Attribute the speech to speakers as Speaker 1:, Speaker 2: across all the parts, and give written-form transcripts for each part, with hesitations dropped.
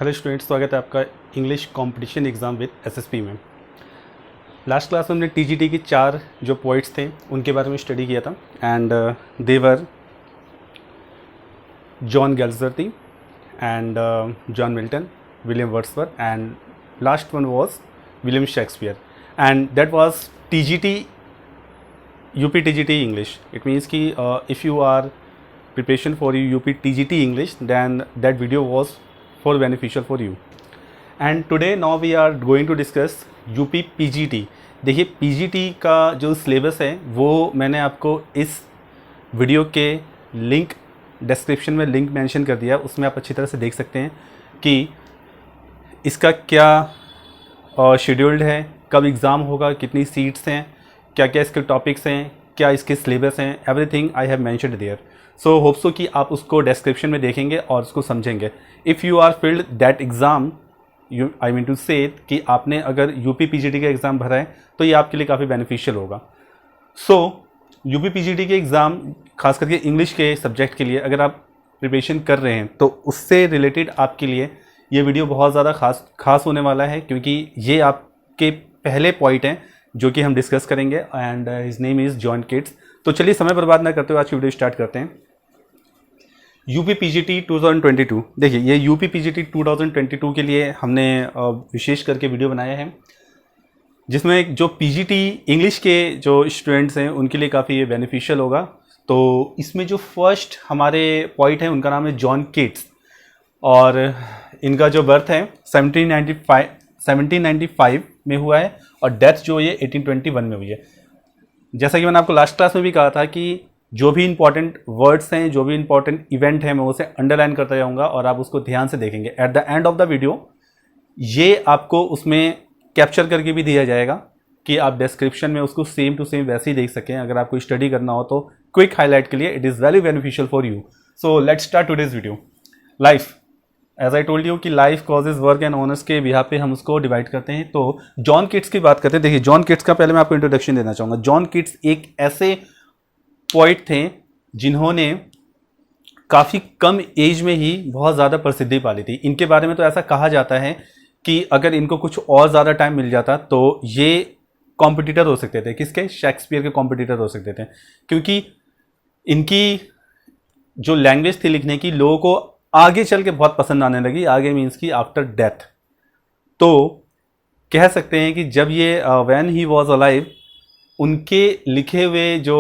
Speaker 1: Hello students, स्वागत है आपका English competition exam with SSP में। लास्ट क्लास में हमने टीजीटी की 4 जो पोइट्स थे उनके बारे में स्टडी किया था and they were John Galsworthy and John Milton, William Wordsworth and last one was William Shakespeare and that was TGT UP TGT English. It means कि if you are preparation for UP TGT English then that video was for beneficial for you. And today now we are going to discuss UP PGT. देखिए PGT का जो syllabus है वो मैंने आपको इस video के लिंक डिस्क्रिप्शन में लिंक मेंशन कर दिया, उसमें आप अच्छी तरह से देख सकते हैं कि इसका क्या शेड्यूल्ड है, कब एग्ज़ाम होगा, कितनी सीट्स हैं, क्या क्या इसके टॉपिक्स हैं, क्या इसके सिलेबस हैं, everything I have mentioned there. So hope so कि आप उसको डिस्क्रिप्शन में देखेंगे और उसको समझेंगे। If you are filled that exam, I mean to say कि आपने अगर यूपी पीजीटी का एग्ज़ाम भरा है तो ये आपके लिए काफ़ी बेनिफिशियल होगा। सो यूपी पीजीटी के एग्ज़ाम खास करके इंग्लिश के सब्जेक्ट के लिए अगर आप प्रिपरेशन कर रहे हैं तो उससे रिलेटेड आपके लिए ये वीडियो बहुत ज़्यादा खास होने वाला है, क्योंकि ये आपके पहले पॉइंट हैं जो कि हम डिस्कस करेंगे and his name is John Keats. तो चलिए समय बर्बाद ना करते हुए आज की वीडियो स्टार्ट करते हैं। यूपी पीजीटी 2022, देखिए ये यूपी पीजीटी 2022 के लिए हमने विशेष करके वीडियो बनाया है, जिसमें जो पीजीटी इंग्लिश के जो स्टूडेंट्स हैं उनके लिए काफ़ी ये बेनिफिशियल होगा। तो इसमें जो फर्स्ट हमारे पॉइंट है उनका नाम है जॉन किट्स और इनका जो बर्थ है 1795 में हुआ है और डेथ जो ये 1821 में हुई है। जैसा कि मैंने आपको लास्ट क्लास में भी कहा था कि जो भी इंपॉर्टेंट वर्ड्स हैं, जो भी इंपॉर्टेंट इवेंट है, मैं उसे अंडरलाइन करता जाऊंगा और आप उसको ध्यान से देखेंगे। At the end of the video ये आपको उसमें कैप्चर करके भी दिया जाएगा कि आप डिस्क्रिप्शन में उसको सेम टू सेम वैसे ही देख सकें। अगर आपको स्टडी करना हो तो क्विक हाईलाइट के लिए it is very beneficial for you. So let's start today's video. Life, as I told you कि life, causes, work and honours के बिहाफ पे हम उसको डिवाइड करते हैं। तो जॉन किट्स की बात करते हैं। देखिए जॉन किट्स का पहले मैं आपको इंट्रोडक्शन देना चाहूँगा। जॉन किट्स एक ऐसे पोइट थे जिन्होंने काफ़ी कम एज में ही बहुत ज़्यादा प्रसिद्धि पा ली थी। इनके बारे में तो ऐसा कहा जाता है कि अगर इनको कुछ और ज़्यादा टाइम मिल जाता तो ये कॉम्पिटिटर हो सकते थे। किसके? शेक्सपियर के कॉम्पिटिटर हो सकते थे, क्योंकि इनकी जो लैंग्वेज थी लिखने की लोगों को आगे चल के बहुत पसंद आने लगी। आगे मीन्स की आफ्टर डेथ। तो कह सकते हैं कि जब ये व्हेन ही वॉज अलाइव उनके लिखे हुए जो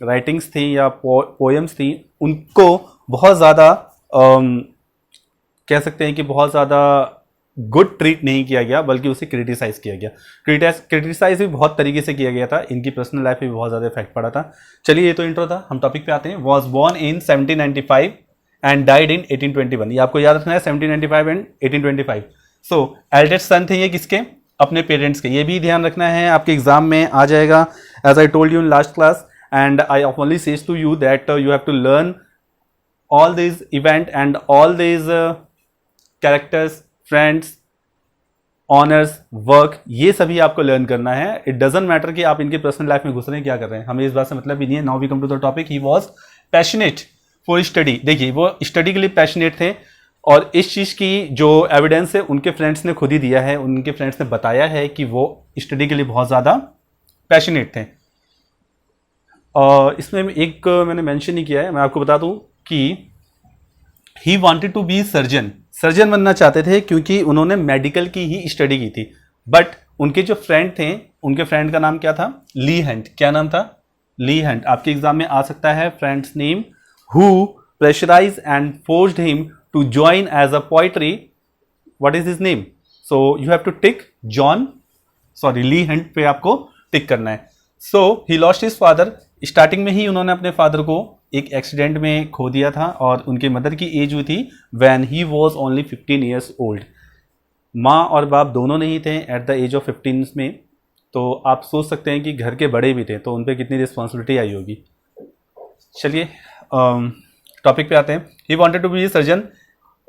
Speaker 1: राइटिंग्स थी या पोएम्स थी उनको बहुत ज़्यादा कह सकते हैं कि बहुत ज़्यादा गुड ट्रीट नहीं किया गया, बल्कि उसे क्रिटिसाइज़ किया गया। क्रिटिसाइज भी बहुत तरीके से किया गया था। इनकी पर्सनल लाइफ में भी बहुत ज़्यादा इफेक्ट पड़ा था। चलिए ये तो इंट्रो था, हम टॉपिक पे आते हैं। Was born in 1795 and died in 1821। ये आपको याद रखना है, 1795 एंड 1825। सो एल्डेस्ट सन थे ये किसके? अपने पेरेंट्स के। ये भी ध्यान रखना है, आपके एग्जाम में आ जाएगा। As I told you in last class and I only says to you that you have to learn all this event and all this characters, friends, honours, work, ये सभी आपको लर्न करना है। इट डजंट मैटर कि आप इनके personal life में घुस रहे हैं, क्या कर रहे हैं, हमें इस बात से मतलब भी नहीं है। Now we come to the topic. He was passionate for study. देखिए वो स्टडी के लिए पैशनेट थे और इस चीज़ की जो एविडेंस है उनके फ्रेंड्स ने खुद ही दिया है। उनके फ्रेंड्स ने बताया है कि वो स्टडी के लिए बहुत ज़्यादा पैशनेट थे। और इसमें एक मैंने मेंशन नहीं किया है, मैं आपको बता दूं कि he wanted to be surgeon बनना चाहते थे, क्योंकि उन्होंने मेडिकल की ही स्टडी की थी। बट उनके जो फ्रेंड थे, उनके फ्रेंड का नाम क्या था? ली हंट। क्या नाम था? ली हंट। आपके एग्जाम में आ सकता है friends name who pressurise and forced him to join as a poetry. What is his name? So you have to tick Leigh Hunt पे आपको टिक करना है। So he lost his father. Starting में ही उन्होंने अपने फादर को एक एक्सीडेंट में खो दिया था और उनके मदर की एज हुई थी when he was only 15 years old. माँ और बाप दोनों नहीं थे एट द एज ऑफ 15 में। तो आप सोच सकते हैं कि घर के बड़े भी थे तो उन पर कितनी रिस्पॉन्सिबिलिटी आई होगी। चलिए टॉपिक पे आते हैं। He wanted to be surgeon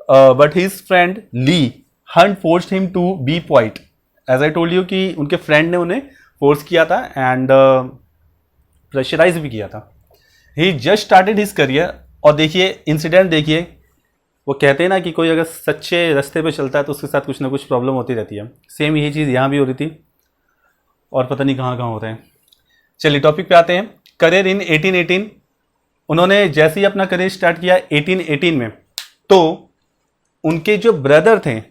Speaker 1: but his friend Leigh Hunt forced him to be poet. As I told you कि उनके फ्रेंड ने उन्हें फोर्स किया था एंड प्रेशराइज भी किया था। ही जस्ट स्टार्टेड हिज करियर। और देखिए इंसिडेंट देखिए वो कहते हैं ना कि कोई अगर सच्चे रास्ते पे चलता है तो उसके साथ कुछ ना कुछ प्रॉब्लम होती रहती है। सेम यही चीज़ यहाँ भी हो रही थी और पता नहीं कहाँ कहाँ हो रहे हैं। चलिए टॉपिक पे आते हैं। करियर इन 1818, उन्होंने जैसे ही अपना करियर स्टार्ट किया 1818 में, तो उनके जो ब्रदर थे,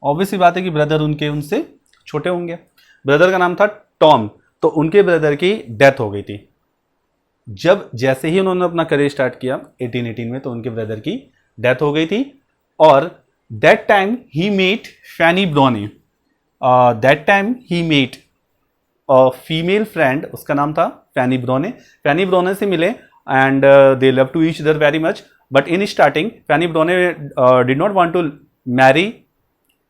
Speaker 1: ऑब्वियसली बात है कि ब्रदर उनसे छोटे होंगे। ब्रदर का नाम था टॉम, तो उनके ब्रदर की डेथ हो गई थी। जब जैसे ही उन्होंने अपना करियर स्टार्ट किया 1818 में, तो उनके ब्रदर की डेथ हो गई थी। और दैट टाइम ही met Fanny Brawne, that time ही मेट फीमेल फ्रेंड, उसका नाम था फैनी ब्रोने। फैनी ब्रोने से मिले and they love to each other very much, but in starting Fanny Brawne did not want to marry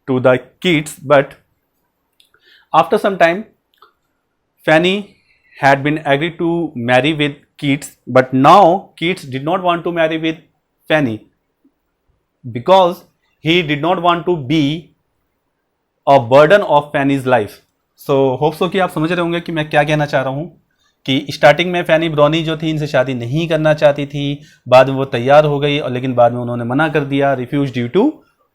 Speaker 1: to the kids, but after some time Fanny had been agreed to marry with Keats, but now Keats did not want to marry with Fanny because he did not want to be a burden of Fanny's life. So hope so कि आप समझ रहे होंगे कि मैं क्या कहना चाह रहा हूँ कि स्टार्टिंग में फैनी ब्रोनी जो थी इनसे शादी नहीं करना चाहती थी, बाद में वो तैयार हो गई और लेकिन बाद में उन्होंने मना कर दिया, refuse due to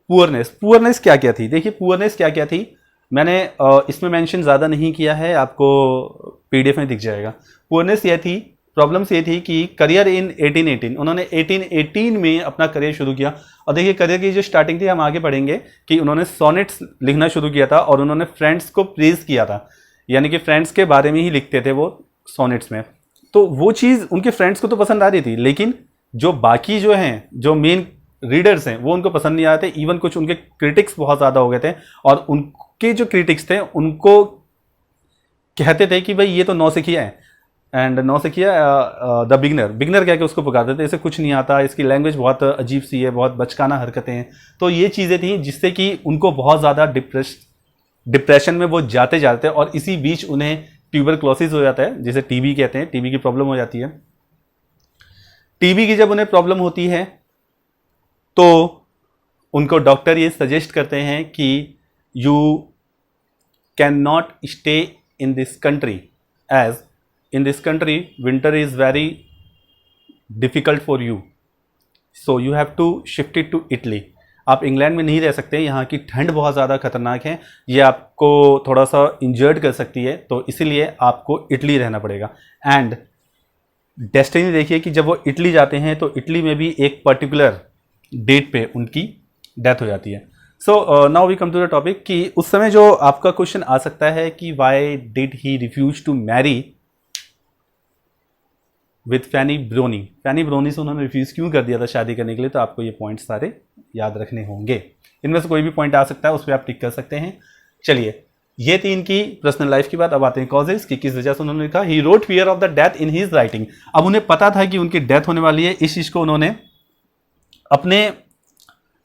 Speaker 1: poorness. Poorness क्या क्या थी, देखिए पुअरनेस क्या क्या थी, मैंने इसमें मेंशन ज़्यादा नहीं किया है, आपको पीडीएफ में दिख जाएगा। पुअरनेस ये थी, प्रॉब्लम्स ये थी कि करियर इन 1818, उन्होंने 1818 में अपना करियर शुरू किया। और देखिए करियर की जो स्टार्टिंग थी हम आगे पढ़ेंगे कि उन्होंने सोनेट्स लिखना शुरू किया था और उन्होंने फ्रेंड्स को प्रेज किया था, यानी कि फ्रेंड्स के बारे में ही लिखते थे वो सोनेट्स में। तो वो चीज़ उनके फ्रेंड्स को तो पसंद आ रही थी, लेकिन जो बाकी जो हैं, जो मेन रीडर्स हैं, वो उनको पसंद नहीं आते। इवन कुछ उनके क्रिटिक्स बहुत ज़्यादा हो गए थे और उनके जो क्रिटिक्स थे उनको कहते थे कि भाई ये तो नौसिखिया है, एंड नौसिखिया द बिगनर कह के उसको पुकारते थे, इसे कुछ नहीं आता, इसकी लैंग्वेज बहुत अजीब सी है, बहुत बचकाना हरकतें हैं। तो ये चीज़ें थी जिससे कि उनको बहुत ज़्यादा डिप्रेशन में वो जाते जाते, और इसी बीच उन्हें ट्यूबरक्लोसिस हो जाता है, जिसे टीबी कहते हैं, टीबी की प्रॉब्लम हो जाती है। टीबी की जब उन्हें प्रॉब्लम होती है तो उनको डॉक्टर ये सजेस्ट करते हैं कि you can not stay in this country, as in this country winter is very difficult for you, so you have to shift it to Italy. आप इंग्लैंड में नहीं रह सकते, यहाँ की ठंड बहुत ज़्यादा खतरनाक है, ये आपको थोड़ा सा इंजर्ड कर सकती है, तो इसीलिए आपको इटली रहना पड़ेगा। एंड डेस्टिनी देखिए कि जब वो इटली जाते हैं तो इटली में भी एक पर्टिकुलर डेट पे उनकी डेथ हो जाती है। So now we come to the topic कि उस समय जो आपका क्वेश्चन आ सकता है कि why did he refuse to marry with Fanny Brawne, Fanny Brawne से उन्होंने रिफ्यूज क्यों कर दिया था शादी करने के लिए, तो आपको ये पॉइंट सारे याद रखने होंगे। इनमें से कोई भी पॉइंट आ सकता है, उस पर आप टिक कर सकते हैं। चलिए, ये थी इनकी पर्सनल लाइफ की बात। अब आते हैं कॉजेज कि किस वजह से उन्होंने लिखा। He wrote fear of the death in his writing. अब उन्हें पता था कि उनकी डेथ होने वाली है, इस चीज को उन्होंने अपने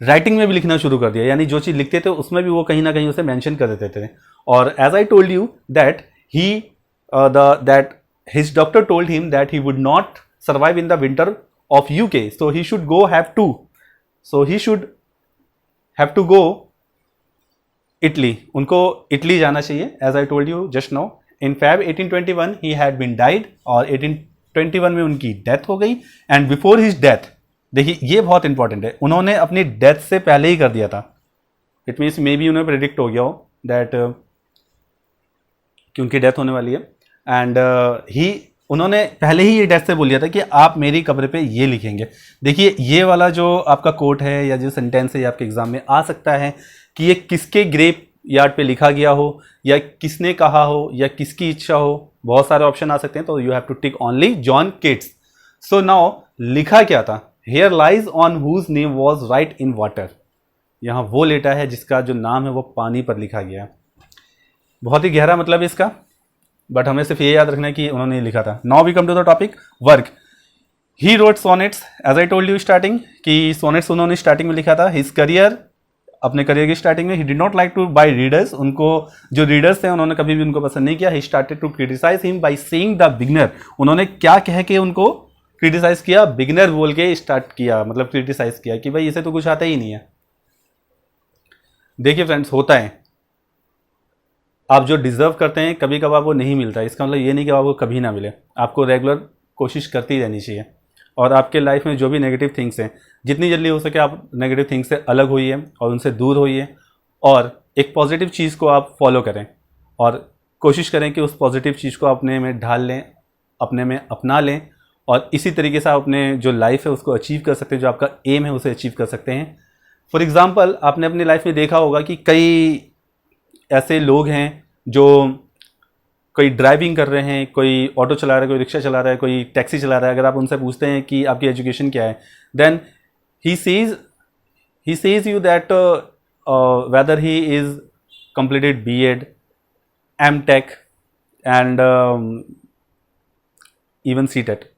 Speaker 1: राइटिंग में भी लिखना शुरू कर दिया, यानी जो चीज़ लिखते थे उसमें भी वो कहीं ना कहीं उसे मेंशन कर देते थे। और as I told you that that his doctor told him that he would not survive in the winter of UK, so he should have to go Italy. उनको इटली जाना चाहिए, as I told you just now. In Feb 1821 he had been died, और 1821 में उनकी death हो गई। And before his death, देखिए ये बहुत इंपॉर्टेंट है, उन्होंने अपनी डेथ से पहले ही कर दिया था। इट मीन्स मे बी उन्हें प्रेडिक्ट हो गया हो दैट कि उनकी डेथ होने वाली है, एंड उन्होंने पहले ही ये डेथ से बोल दिया था कि आप मेरी कब्र पे ये लिखेंगे। देखिए ये वाला जो आपका कोट है या जो सेंटेंस है, आपके एग्जाम में आ सकता है कि ये किसके ग्रेव यार्ड पे लिखा गया हो, या किसने कहा हो, या किसकी इच्छा हो, बहुत सारे ऑप्शन आ सकते हैं। तो you have to tick only John Keats. So now लिखा क्या था, here lies one whose name was writ in water. यहाँ वो लेटा है जिसका जो नाम है वो पानी पर लिखा गया। बहुत ही गहरा मतलब है इसका, बट हमें सिर्फ ये याद रखना है कि उन्होंने लिखा था। Now we come to the topic work. He wrote sonnets, as I told you starting कि सोनेट्स उन्होंने स्टार्टिंग में लिखा था। हिज करियर, अपने करियर की स्टार्टिंग में, he did not like to by readers, उनको जो रीडर्स थे उन्होंने कभी भी उनको पसंद नहीं किया। He started to criticise him by saying the beginner. उन्होंने क्या कह के उनको क्रिटिसाइज किया, बिगनर बोल के स्टार्ट किया, मतलब क्रिटिसाइज किया कि भाई इसे तो कुछ आता ही नहीं है। देखिए फ्रेंड्स, होता है, आप जो डिजर्व करते हैं कभी कभार वो नहीं मिलता, इसका मतलब ये नहीं कि आपको कभी ना मिले, आपको रेगुलर कोशिश करती रहनी चाहिए। और आपके लाइफ में जो भी नेगेटिव थिंग्स हैं, जितनी जल्दी हो सके आप नेगेटिव थिंग्स से अलग होइए और उनसे दूर होइए और एक पॉजिटिव चीज़ को आप फॉलो करें और कोशिश करें कि उस पॉजिटिव चीज़ को अपने में ढाल लें, अपने में अपना लें और इसी तरीके से आप अपने जो लाइफ है उसको अचीव कर सकते हैं, जो आपका एम है उसे अचीव कर सकते हैं। फॉर एग्ज़ाम्पल, आपने अपनी लाइफ में देखा होगा कि कई ऐसे लोग हैं जो कोई ड्राइविंग कर रहे हैं, कोई ऑटो चला रहा है, कोई रिक्शा चला रहा है, कोई टैक्सी चला रहा है। अगर आप उनसे पूछते हैं कि आपकी एजुकेशन क्या है, then he says you that whether he is completed B.Ed, M.Tech and even C.Tet।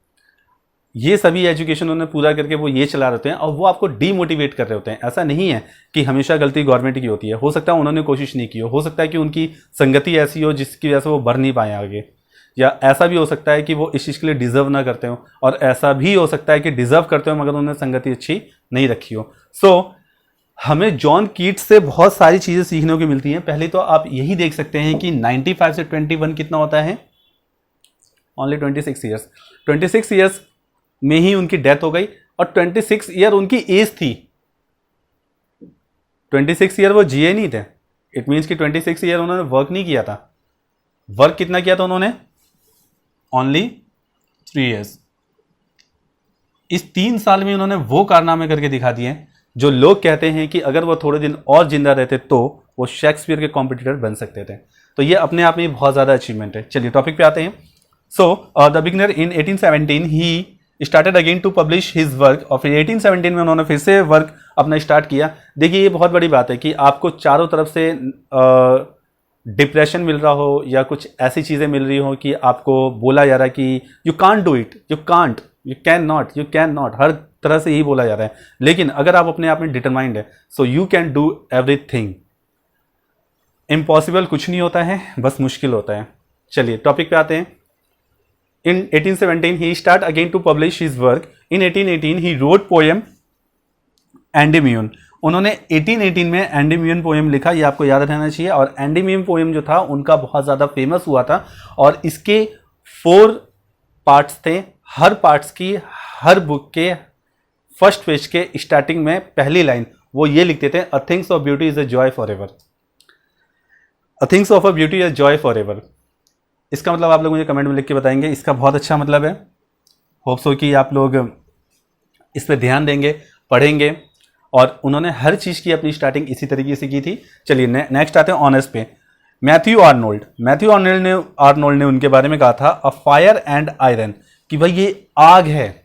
Speaker 1: ये सभी एजुकेशन उन्होंने पूरा करके वो ये चला रहे हैं और वो आपको डीमोटिवेट कर रहे होते हैं। ऐसा नहीं है कि हमेशा गलती गवर्नमेंट की होती है, हो सकता है उन्होंने कोशिश नहीं की हो सकता है कि उनकी संगति ऐसी हो जिसकी वजह से वो बढ़ नहीं पाए आगे, या ऐसा भी हो सकता है कि वो इस चीज़ के लिए डिज़र्व ना करते हो, और ऐसा भी हो सकता है कि डिज़र्व करते हो मगर उन्होंने संगति अच्छी नहीं रखी हो। सो हमें जॉन कीट्स से बहुत सारी चीज़ें सीखने को मिलती हैं। पहले तो आप यही देख सकते हैं कि 95 से 21 कितना होता है, ओनली 26 ईयर्स। 26 ईयर्स में ही उनकी डेथ हो गई और 26 ईयर उनकी एज थी। 26 ईयर वो जिए नहीं थे। इट मीन्स कि 26 ईयर उन्होंने वर्क नहीं किया था। वर्क कितना किया था उन्होंने, ओनली 3 ईयर्स। इस 3 साल में उन्होंने वो कारनामे करके दिखा दिए जो लोग कहते हैं कि अगर वो थोड़े दिन और जिंदा रहते तो वो शेक्सपियर के कॉम्पिटिटर बन सकते थे। तो ये अपने आप में बहुत ज़्यादा अचीवमेंट है। चलिए टॉपिक पे आते हैं। So the beginner in 1817 he started again to publish his work, और फिर 1817 में उन्होंने फिर से वर्क अपना स्टार्ट किया। देखिए ये बहुत बड़ी बात है कि आपको चारों तरफ से डिप्रेशन मिल रहा हो या कुछ ऐसी चीज़ें मिल रही हो कि आपको बोला जा रहा है कि you can't do it, you can't, you can not, हर तरह से यही बोला जा रहा है। लेकिन अगर आप अपने आप में डिटरमाइंड है, so you can do everything. Impossible कुछ नहीं होता है, बस मुश्किल होता है। चलिए टॉपिक पे आते हैं। In 1817 he start again to publish his work. In 1818 he wrote poem एंडीम्यून। उन्होंने 1818 में एंडीम्यून पोएम लिखा, ये आपको याद रहना चाहिए। और एंडीम्यून पोएम जो था उनका बहुत ज़्यादा फेमस हुआ था और इसके 4 पार्ट्स थे। हर पार्ट्स की, हर बुक के फर्स्ट पेज के स्टार्टिंग में पहली लाइन वो ये लिखते थे, a things of beauty is a joy for ever. A things of a beauty is Joy for ever. इसका मतलब आप लोग मुझे कमेंट में लिख के बताएंगे। इसका बहुत अच्छा मतलब है। होप सो कि आप लोग इस पर ध्यान देंगे, पढ़ेंगे। और उन्होंने हर चीज़ की अपनी स्टार्टिंग इसी तरीके से की थी। चलिए नेक्स्ट आते हैं ऑनर्स पे। मैथ्यू आर्नोल्ड ने उनके बारे में कहा था, अ फायर एंड आयरन, कि भाई ये आग है,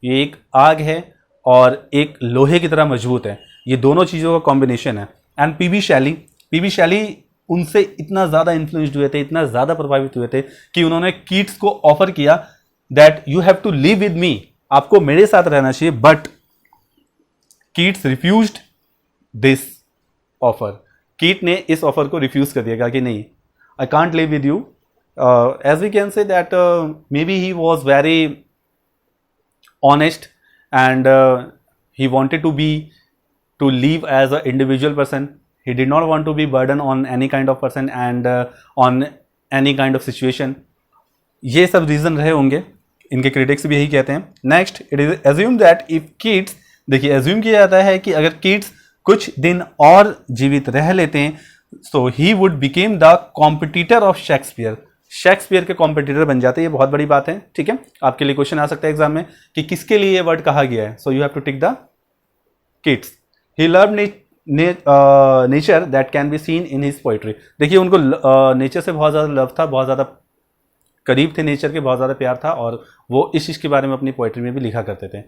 Speaker 1: ये एक आग है और एक लोहे की तरह मजबूत है। ये दोनों चीज़ों का कॉम्बिनेशन है। एंड पी बी शैली उनसे इतना ज़्यादा इन्फ्लुएंस्ड हुए थे, इतना ज़्यादा प्रभावित हुए थे कि उन्होंने कीट्स को ऑफर किया that you have to live with me, आपको मेरे साथ रहना चाहिए। But Keats refused this offer. Keat ने इस ऑफर को रिफ्यूज कर दिया, कहा कि नहीं, I can't live with you. As we can say that may be he was very honest and he wanted to live as an individual person. He did not want to be burden on any kind of person and on any kind of situation. ये सब reason रहे होंगे, इनके critics भी यही कहते हैं। Next, it is assume that if Keats, देखिए एज्यूम किया जाता है कि अगर कीट्स कुछ दिन और जीवित रह लेते हैं so he would became the competitor of Shakespeare के कॉम्पिटिटर बन जाते हैं। ये बहुत बड़ी बात है, ठीक है। आपके लिए क्वेश्चन आ सकता है एग्जाम में कि किसके लिए ये वर्ड कहा गया है। So you have to tick the Keats. He loved nature that can be seen in his poetry. देखिए उनको नेचर से बहुत ज़्यादा लव था, बहुत ज़्यादा करीब थे नेचर के, बहुत ज़्यादा प्यार था और वो इस चीज़ के बारे में अपनी पोइट्री में भी लिखा करते थे।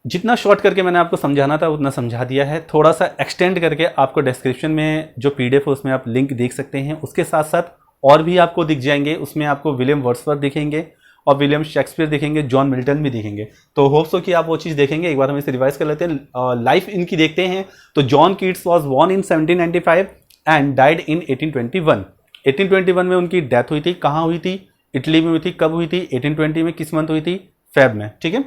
Speaker 1: जितना शॉर्ट करके मैंने आपको समझाना था उतना समझा दिया है। थोड़ा सा एक्सटेंड करके आपको डिस्क्रिप्शन में जो PDF है उसमें आप लिंक देख सकते हैं। उसके साथ साथ और भी आपको दिख जाएंगे, उसमें आपको विलियम वर्ड्सवर्थ दिखेंगे और विलियम शेक्सपियर दिखेंगे, जॉन मिल्टन भी दिखेंगे। तो होप्स हो कि आप वो चीज़ देखेंगे। एक बार हम इसे रिवाइज कर लेते हैं, लाइफ इनकी देखते हैं। तो John Keats was born in 1795 and died in 1821। 1821 में उनकी डेथ हुई थी। कहाँ हुई थी? इटली में हुई थी। कब हुई थी? 1820 में। किस मंथ हुई थी? फेब में, ठीक है।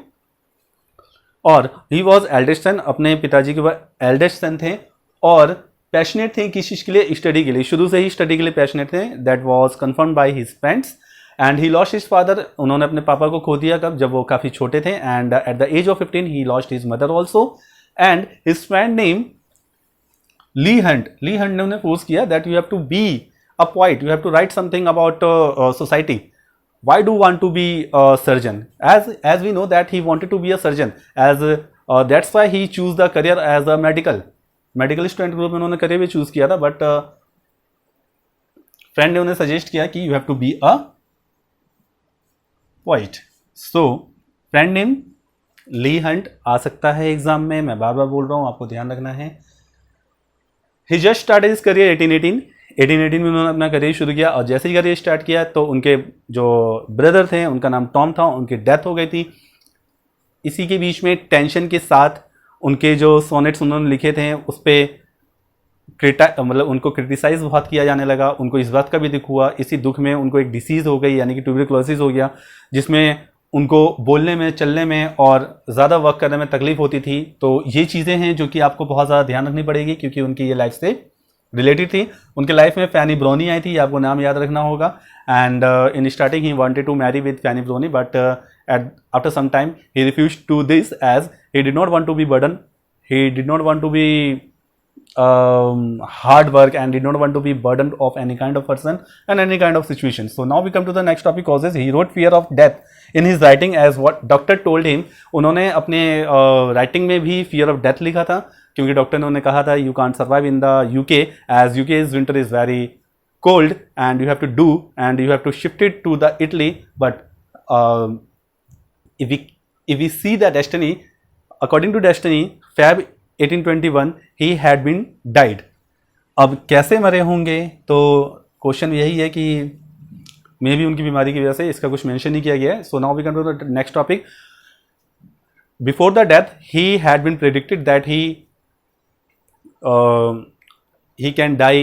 Speaker 1: और ही वॉज एल्डेस्ट सन, अपने पिताजी के बाद एल्डेस्ट सन थे और पैशनेट थे किस चीज़ के लिए? स्टडी के लिए। शुरू से ही स्टडी के लिए पैशनेट थे। That was confirmed by his friends and he lost his father, उन्होंने अपने पापा को खो दिया कब, जब वो काफ़ी छोटे थे. And at the age of 15 he lost his mother also. And his friend name Leigh Hunt ने उन्हें फोर्स किया that you have to be a poet, you have to write something about society. Why do you want to be a surgeon? As we know that he wanted to be a surgeon, as that's why he choose the career as a medical student group में उन्होंने career भी choose किया था. But friend ने उन्हें suggest किया कि you have to be a poet. So friend name Lee Hunt आ सकता है एग्जाम में, मैं बार बार बोल रहा हूँ, आपको ध्यान रखना है. He just started his career 1818 में उन्होंने अपना करियर शुरू किया. और जैसे ही करियर स्टार्ट किया तो उनके जो ब्रदर थे, उनका नाम टॉम था, उनकी डेथ हो गई थी. इसी के बीच में टेंशन के साथ उनके जो सोनेट्स उन्होंने लिखे थे उस पर मतलब उनको क्रिटिसाइज बहुत किया जाने लगा. उनको इस बात का भी दुख हुआ, इसी दुख में उनको एक डिसीज़ हो गई, यानी कि ट्यूबरक्लोसिस हो गया, जिसमें उनको बोलने में, चलने में और ज़्यादा वर्क करने में तकलीफ होती थी. तो ये चीज़ें हैं जो कि आपको बहुत ज़्यादा ध्यान रखनी पड़ेगी, क्योंकि उनकी ये लाइफ से रिलेटेड थी. उनके लाइफ में फैनी ब्रोनी आई थी, आपको नाम याद रखना होगा. And in starting he wanted to marry with Fanny Brawne, but after some time he refuse to this as he did not want to be burden, he did not want to be hard work and did not want to be burdened of any kind of person and any kind of situation. So now we come to the next topic, causes. He wrote fear of death in his writing as what doctor told him. उन्होंने अपने writing में भी fear of death लिखा था, क्योंकि doctor ने उन्हें कहा था you can't survive in the UK as UK's winter is very cold and you have to do and you have to shift it to the Italy. But if we see the destiny, according to destiny, Feb 1821 he had been died. अब कैसे मरे होंगे, तो question यही है कि मे भी उनकी बीमारी की वजह से, इसका कुछ मेंशन नहीं किया गया है. So now we come to the next topic. Before the death he had been predicted that he can die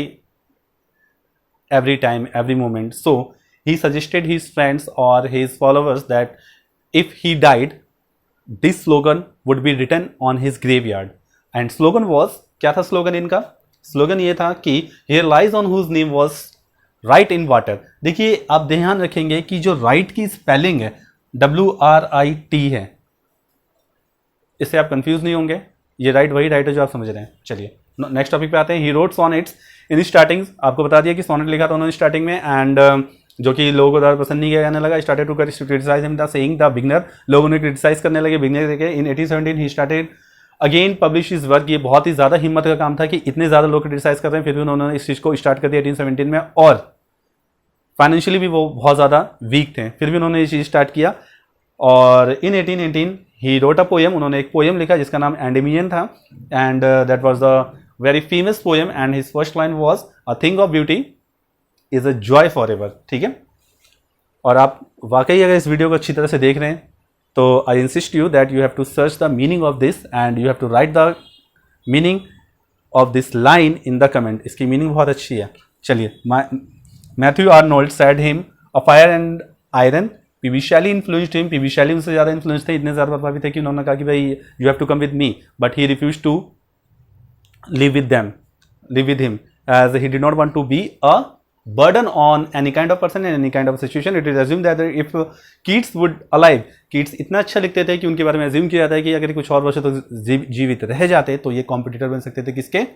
Speaker 1: every time, every moment. So he suggested his friends or his followers that if he died, this slogan would be written on his graveyard. And slogan was, क्या था slogan इनका? slogan ये था कि here lies on whose name was right in water. देखिए आप ध्यान रखेंगे कि जो right की स्पेलिंग है WRIT है, इससे आप कंफ्यूज नहीं होंगे. ये राइट वही राइट है जो आप समझ रहे हैं. चलिए नेक्स्ट टॉपिक पे आते हैं. He wrote sonnets in starting. आपको बता दिया कि सोनेट लिखा था उन्होंने स्टार्टिंग में, एंड जो कि लोगों को ज़्यादा पसंद नहीं किया जाने लगा. Started to criticise him the saying the beginner. लोग उन्हें क्रिटिसाइज करने लगे बिगनर देखे. In 1817 he started again publish इस वर्क. ये बहुत ही ज़्यादा हिम्मत का काम था कि इतने ज़्यादा लोग क्रिटिसाइज कर रहे हैं, फिर भी उन्होंने इस चीज़ को स्टार्ट कर दिया 1817 में. और फाइनेंशियली भी वो बहुत ज़्यादा वीक थे, फिर भी उन्होंने ये चीज़ स्टार्ट किया. और इन 1818 ही रोट अ पोएम. उन्होंने एक पोएम लिखा जिसका नाम एंडेमियन था, and that was the very famous poem. And his first line was a thing of beauty is a joy for ever. ठीक है, और आप वाकई अगर इस वीडियो को अच्छी तरह से देख रहे हैं तो I insist you that you have to search the meaning of this and you have to write the meaning of this line in the comment. इसकी मीनिंग बहुत अच्छी है. चलिए, Matthew Arnold said him a fire and iron. PB Shelley influenced him. PB Shelley उनसे ज़्यादा influence थे, इतने ज़्यादा प्रभावित थे कि उन्होंने कहा कि भाई you have to come with me, but he refuse to live with him as he did not want to be a burden on any kind of person in any kind of situation. It is assumed that if Keats would alive, Keats इतना अच्छा लिखते थे कि उनके बारे में assume किया जाता है कि अगर कुछ और वर्षों तक जीवित रह जाते तो ये कॉम्पिटिटर बन सकते थे. किसके?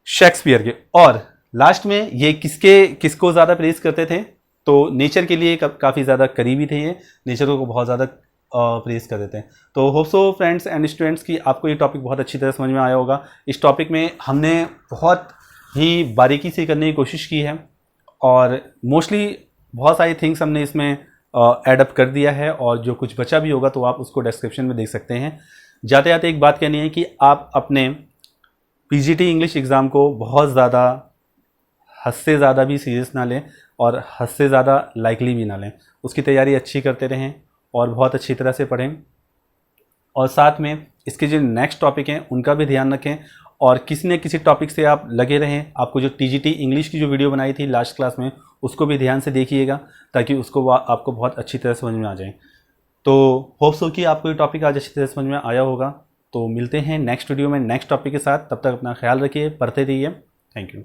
Speaker 1: शेक्सपियर के. और लास्ट में ये किसको ज़्यादा प्रेज करते थे, तो नेचर के लिए काफ़ी ज़्यादा करीबी थे. ये नेचर को बहुत ज़्यादा प्रेज कर देते हैं. तो hope so friends and students की आपको ये टॉपिक बहुत अच्छी तरह समझ में आया होगा. इस टॉपिक में हमने बहुत ही बारीकी से करने की कोशिश की है और मोस्टली बहुत सारी थिंग्स हमने इसमें एडअप कर दिया है, और जो कुछ बचा भी होगा तो आप उसको डिस्क्रिप्शन में देख सकते हैं. जाते जाते एक बात कहनी है कि आप अपने पीजीटी इंग्लिश एग्ज़ाम को बहुत ज़्यादा हद से ज़्यादा भी सीरियस ना लें और हद से ज़्यादा लाइकली भी ना लें. उसकी तैयारी अच्छी करते रहें और बहुत अच्छी तरह से पढ़ें, और साथ में इसके जो नेक्स्ट टॉपिक हैं उनका भी ध्यान रखें. और किसी न किसी टॉपिक से आप लगे रहें. आपको जो टीजीटी इंग्लिश की जो वीडियो बनाई थी लास्ट क्लास में, उसको भी ध्यान से देखिएगा ताकि उसको आपको बहुत अच्छी तरह समझ में आ जाए. तो होप सो कि आपको ये टॉपिक आज अच्छी तरह समझ में आया होगा. तो मिलते हैं नेक्स्ट वीडियो में नेक्स्ट टॉपिक के साथ. तब तक अपना ख्याल रखिए, पढ़ते रहिए. Thank you.